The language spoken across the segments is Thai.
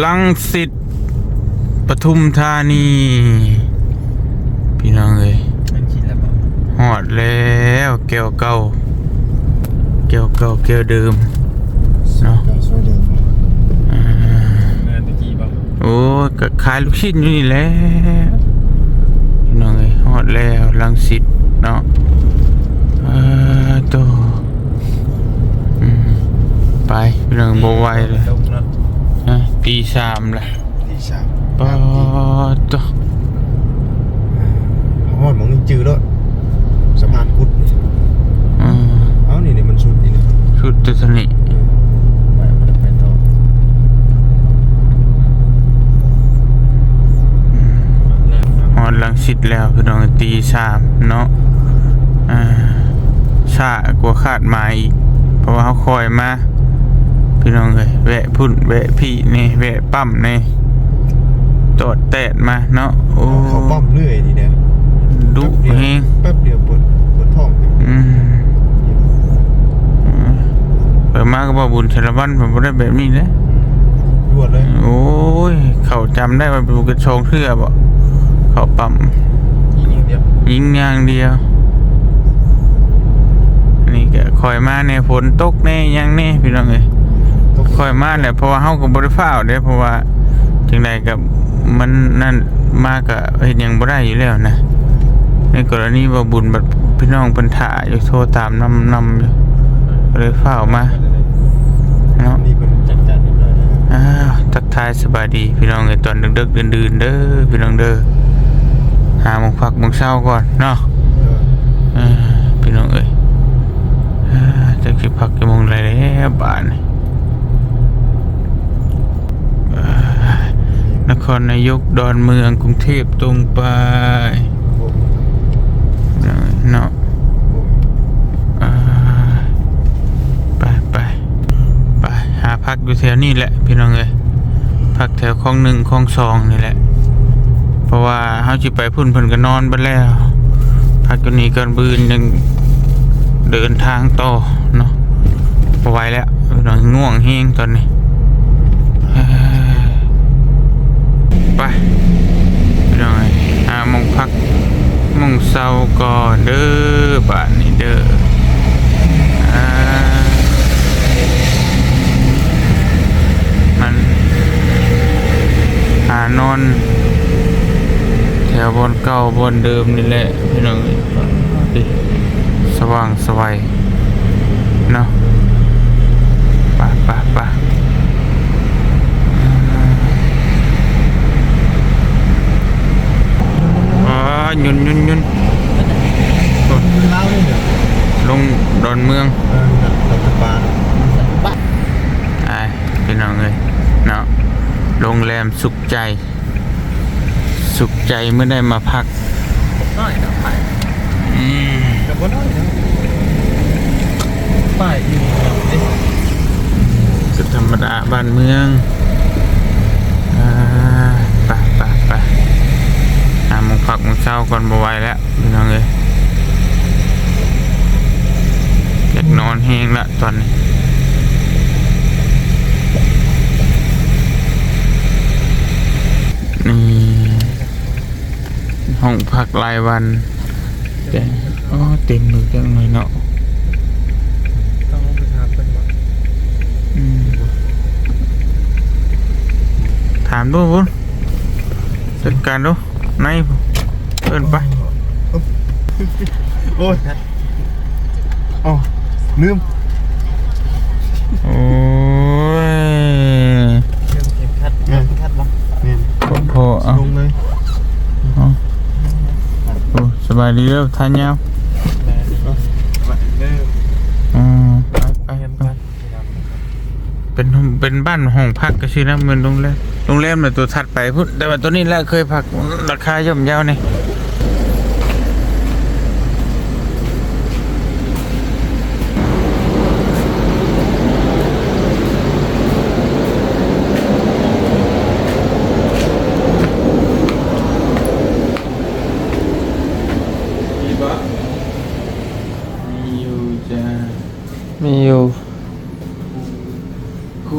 รังสิตปทุมธานีพี่น้องเอ้ยหอดแล้วแก้วเก่าแก้วเก่าแก้วเดิมเนาะโอ้ก็ขายลูกชิ้นอยู่นี่แหละพี่น้องเอ้ยหอดแล้วรังสิตเนาะโตไปพี่น้องบ่ไหวเลยตีสามเลยปอโตหอดมองนี่จืดแล้วสะพานพุทธเอ้านี่มันสุดนี่สุดตัวนี้ไปต่อหอดรังสิตแล้วพี่น้องตีสามเนาะช้ากว่าคาดหมายอีกเพราะว่าเขาคอยมาพี่น้องเอ้ยแวะพุ่นแวะพี่นี่แวะปั๊มนี่ตอดแตดมาเนาะโอ้เขาปั๊มเรื่อยทีเดียวดุเฮงแป๊บเดียวปวดท้องเปิดมาก็บอกบุญชลวันผมไม่ได้แบบนี้นะรวดเลยโอ้ยเขาจำได้ว่าเป็นกระชงเทือบ่เขาปั๊มยิงอย่างเดียวนี่ก็คอยมาในฝนตกแน่ยังแน่พี่น้องเอ้ยคอยมาแหละเพราะว่าเฮาก็บ่ได้ฟ้าวเด้เพราะว่าจังได๋ก็มันนั่นมาก็เฮ็ดหยังบ่ได้อยู่แล้วนะในกรณีว่าบุญบัดพี่น้องเพิ่นถ่าอยู่โทรตามนำอยู่ก็เลยฟ้าวมาเนาะนี่เพิ่นจัดๆเรียบร้อยแล้วทักทายสบายดีพี่น้องเอ้ยตอนดึกๆดื่นๆเด้อพี่น้องเด้อหาหมองพักหมองเช้าก่อนเนาะพี่น้องเอ้ยจะคิดพักจะมองอะไรแล้วบ้านนครนายกดอนเมืองกรุงเทพตรงไปเนาะไปหาพักอยู่แถวนี้แหละพี่น้องเอ้ยพักแถวคลอง1คลอง2นี่แหละเพราะว่าเฮาสิไปพุ่นเพิ่นก็นอนไปแล้วพักอยู่นี่ก่อนบื้นยังเดินทางต่อเนาะพอไหวแล้วหน่อยง่วงเฮงตอนนี้ไปหน่อยมองพักมองเศร้าก่อนเด้อบ้านนี้เด้อมันนอนแถวบนเก่าบนเดิมนี่แหละพี่น้องสว่างสวัยเนาะไปยุนลงดอนเมืองพี่น้องเลยเนาะโรงแรมสุขใจเมื่อได้มาพักป้ายอยู่ก็ธรรมดาบ้านเมืองไปมองพักมองเช้าก่อนบ่ไหวแล้วพี่น้องเอ้ยอยากนอนแห้งละตอนนี้นี่ห้องพักรายวันแต่เต็มเลยจังเลยเนาะต้องไปถามเพิ่นว่าถามดูพุ่นจัดการดูในเอิ้นไปโอ้ยลืมโอ้ยคัดบ่พอลงเลยสบายดีแล้วทานยาวเป็นบ้านห้องพักก็ชื่อนะเหมือนโรงแรมเนี่ยตัวถัดไปพูดแต่ว่าตัวนี้แหละเคยพักราคาย่อมเยาเนี่ยมีอยู่คู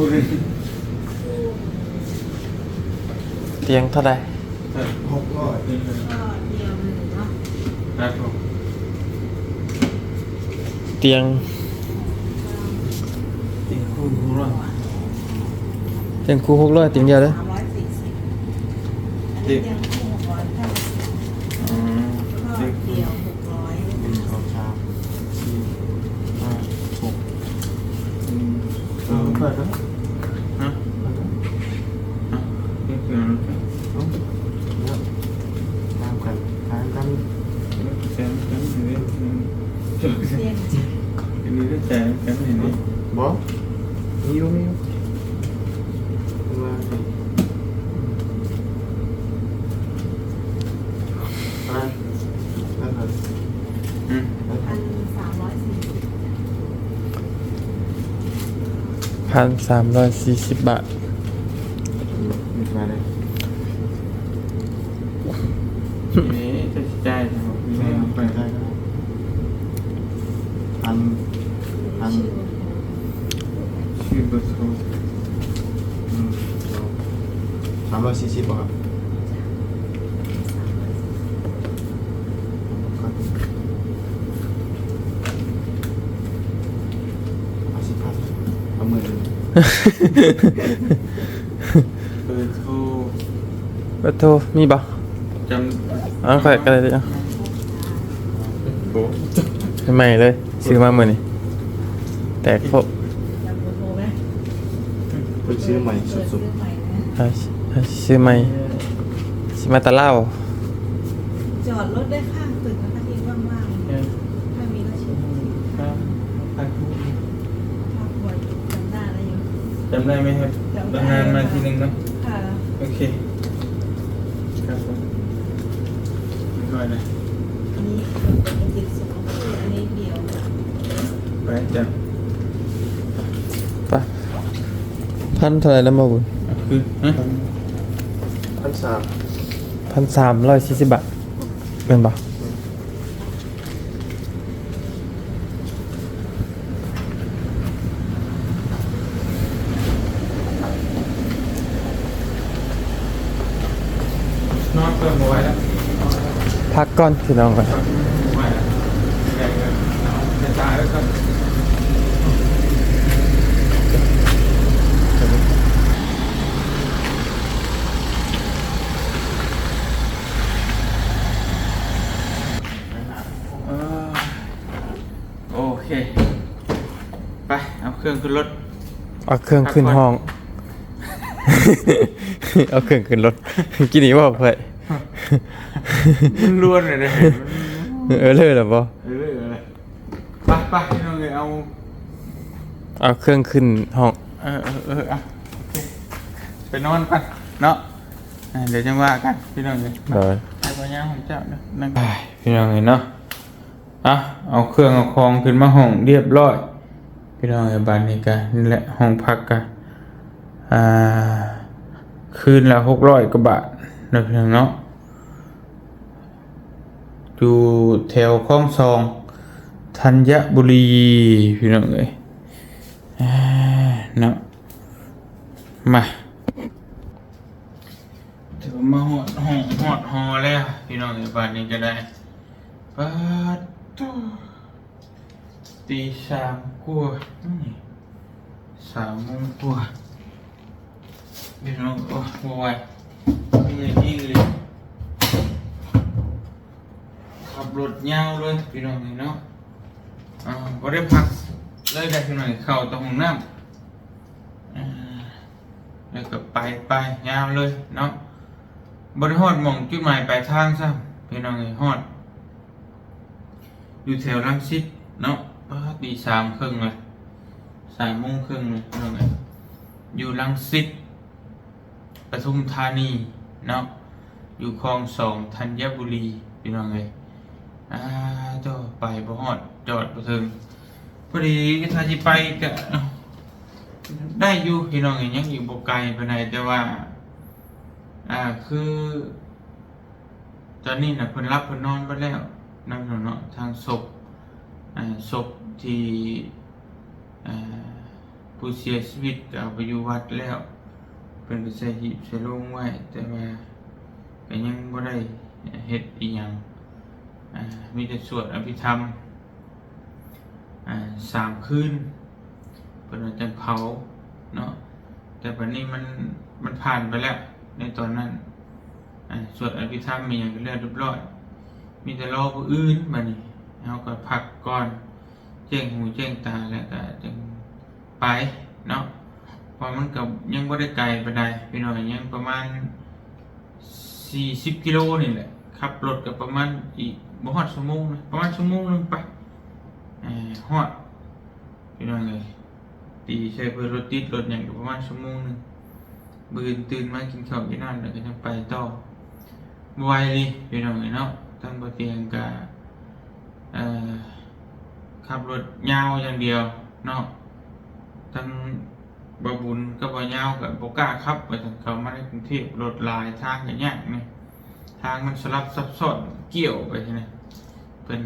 ตียงเท่าใด 600 ก็เดียวเลยเนาะ ครับผม เตียง ติดคู่ของเรา เตียงคู่600เตียงเดียวเด้อ 340อันนี้เตียงคู่690 อืม ก็ ติด เดียว600 1 2 3 4 5 6เปิดแล้ว ฮะฮะนี่คืออะไร ตามกันทางกัน แซมกันอยู่นี่จบ เตียง อันนี้ก็แซมกันอยู่นี่ บ่มีอยู่ว่าไปนั่นน่ะ อืม 1,340 1,340 บาท มีมาเลย นี่จะจ่ายทั้งหมดนี่ไป ได้ครับอัน ชื่อเบอร์โทร 340บ่ครับเอา10,000เอา10,000 เบอร์โทร เบอร์โทรมีบ่ จ เอาค่อยก็ได้เด้อ ำโบ ใหม่เลยซื้อมามื้อนี้แตกครบ จำเบอร์โทรไหม เพิ่งซื้อใหม่ เปิด สุ ซื้ ด อใหม่นะ ซื้อใหม่สิมาตะเล่า จอดรถได้ข้างตึกนะคะที่ว่างๆถ้ามีก็เชิญพักบ่อยจำได้แล้วอยู่ จำได้ไหมครับตำนานมาทีหนึ่งเนาะ ค่ะ โอเคครับผมไม่ค่อยนะ อันนี้เป็นจิตสมองคืออันนี้เดียว ไปจัง ไปพันเท่าไหร่แล้วมาบุญ คือฮะ 1,300 1,340 บาทเป็นบ่ นอนเปิดไว้แล้ว พักก่อนพี่น้องก่อน ไว้แล้วแกก็เอาจะตายแล้วครับเออโอเค ไป เอาเครื่องขึ้นรถ เอาเครื่องขึ้นห้อง เอาเครื่องขึ้นรถ กินนี้บ่เพื่อน มันล้วนเลยนะ เลยเหรอบ่ อะไรไปไปพี่น้องเลยเอา เอาเครื่องขึ้นห้อง อ่ะโอเคไปนอนกันเนาะเดี๋ยวจะว่ากันพี่น้องเลย เดี๋ยว ไปพยายามของเจ้าเนาะนั่งพี่น้องเลยเนาะเอาเครื่องเอาของขึ้นมาห้องเรียบร้อยพี่น้องเลยบ้านนี้กันนี่แหละห้องพักกันคืนละ600 กว่าบาทนะพี่น้องเนาะอยู่แถวคลองซองธัญบุรีพี่น้องเลยเนาะมาถือมาหอดหอแล้วพี่น้องในบ้านนี้ก็ได้ปัดตู้ตี3 กว่า3 โมงกว่าพี่น้องโอ้โหไวไม่อย่างนี้เลยขับรถยาวเลยพี่น้องเนาะก็ได้พักเลยได้พี่น้องเข้าตรงห้องน้ำแล้วก็ไปยาวเลยเนาะบริฮอดหม่องจุดหมายปลายทางซะพี่น้องฮอดอยู่แถวรังสิตเนาะตี3 ครึ่งเลย3 โมงครึ่งเลยพี่น้องอยู่รังสิตปทุมธานีเนาะอยู่คลอง2ธัญบุรีพี่น้องต่อไปบ่ฮอดจอดบ่ถึงพอดีถ้าสิไปก็ได้อยู่พี่น้องยังอยู่บ่ไกลปานใดแต่ว่าคือตอนนี้น่ะเพิ่นรับเพิ่นนอนไปแล้วนั่นเนาะทางศพที่ผู้เสียชีวิตก็เอาไปอยู่วัดแล้ว เป็นก็ใส่หีบใส่โลงไว้แต่ว่าก็ยังบ่ได้เฮ็ดอีหยังมีแต่สวดอภิธรรม3 คืนเพิ่นว่าจังเผาเนาะแต่บัดนี้มันผ่านไปแล้วในตอนนั้นสวดอภิธรรมมีหยังก็เรียบร้อยมีแต่รอผู้อื่นบัดนี้เฮาก็พักก่อนแจ้งหูแจ้งตาแล้วก็จังไปเนาะเพราะมันก็ยังบ่ได้ไกลปานใดพี่น้องยังประมาณ40 กิโลนี่แหละขับรถก็ประมาณอีกบ่ฮอดชั่วโมงนะประมาณชั่วโมงนึงไปฮอดพี่น้องเอ้ยตีใช้เพื่อรถติดรถหยังก็ประมาณชั่วโมงนึงมื้อตื่นมากินข้าวกินน้ำแล้วก็จังไปต่อบ่ไหวเลยพี่น้องเอ้ยเนาะทั้งบ่เตียงก็ขับรถยาวอย่างเดียวเนาะทั้งบ่บุญกับบ่ยาวกับบ่กล้าขับไปทางเขามาในกรุงเทพรถหลายทางก็ยากนี่ทางมันสลับซับซ้อนเกี่ยวไปใช่ไหมเพิ่น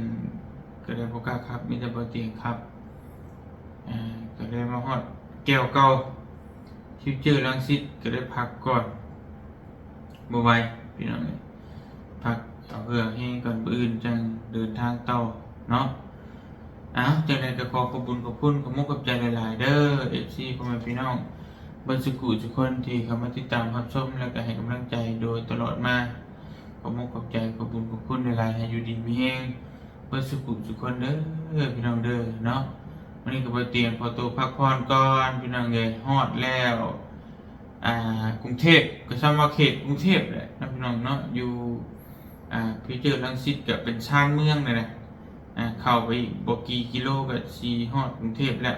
ก็เลยบ่กล้าขับมีแต่บ่เตียงขับก็เลยมาฮอดแก้วเก่าฟิวเจอร์รังสิตก็ได้พักก่อนบ่ไหวพี่น้องเอ้ยพักเอาเรือให้ก่อนมื้ออื่นจังเดินทางต่อเนาะจังได๋ก็ขอบคุณขอบมุกขอบใจหลายๆเด้อ FC พ่อแม่พี่น้องเบิ่งสุขุทุกคนที่เข้ามาติดตามรับชมแล้วก็ให้กำลังใจโดยตลอดมาขอบมุกขอบใจขอบคุณหลายๆให้อยู่ดีมีแรงเบิ่งสุขุทุกคนเด้อพี่น้องเด้อเนาะวันนี้ก็ไปเตรียมพอตัวพักผ่อนก่อนพี่น้องเอ้ยฮอดแล้วกรุงเทพก็ซ้ำว่าเขตกรุงเทพแหละนะพี่น้องเนาะอยู่ฟิวเจอร์รังสิตก็เป็นชานเมืองนั่นแหละเข้าไปบ่กี่กิโลก็สิฮอดกรุงเทพแล้ว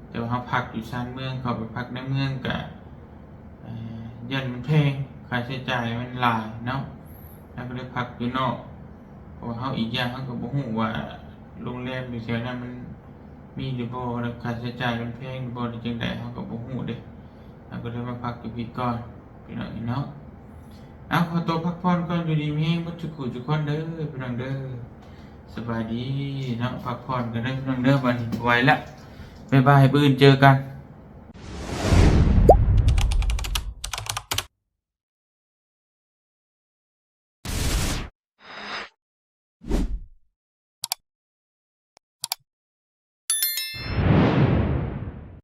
แต่ว่าเฮาพักอยู่ชานเมืองเข้าไปพักในเมืองก็ยันมันแพงค่าใช้จ่ายมันหลายเนาะแล้วก็เลยพักอยู่นอกเพราะว่าเฮาอีกอย่างเฮาก็บ่ฮู้ว่าโรงแรมอยู่แถวนั้นมันมีหรือบ่แล้วค่าใช้จ่ายมันแพงหรือบ่จังได๋เฮาก็บ่ฮู้เด้แล้วก็เลยมาพักอยู่พี่ก่อนพี่น้องเนาะขอตัวพักผ่อนก่อนอยู่ดีมีแรงบ่ทุกคนเด้อพี่น้องเด้อสบายดีเนาะพักผ่อนกันได้พี่น้องเด้อบัดนี้ไว้ละบ๊ายบายมื้ออื่นเจอกัน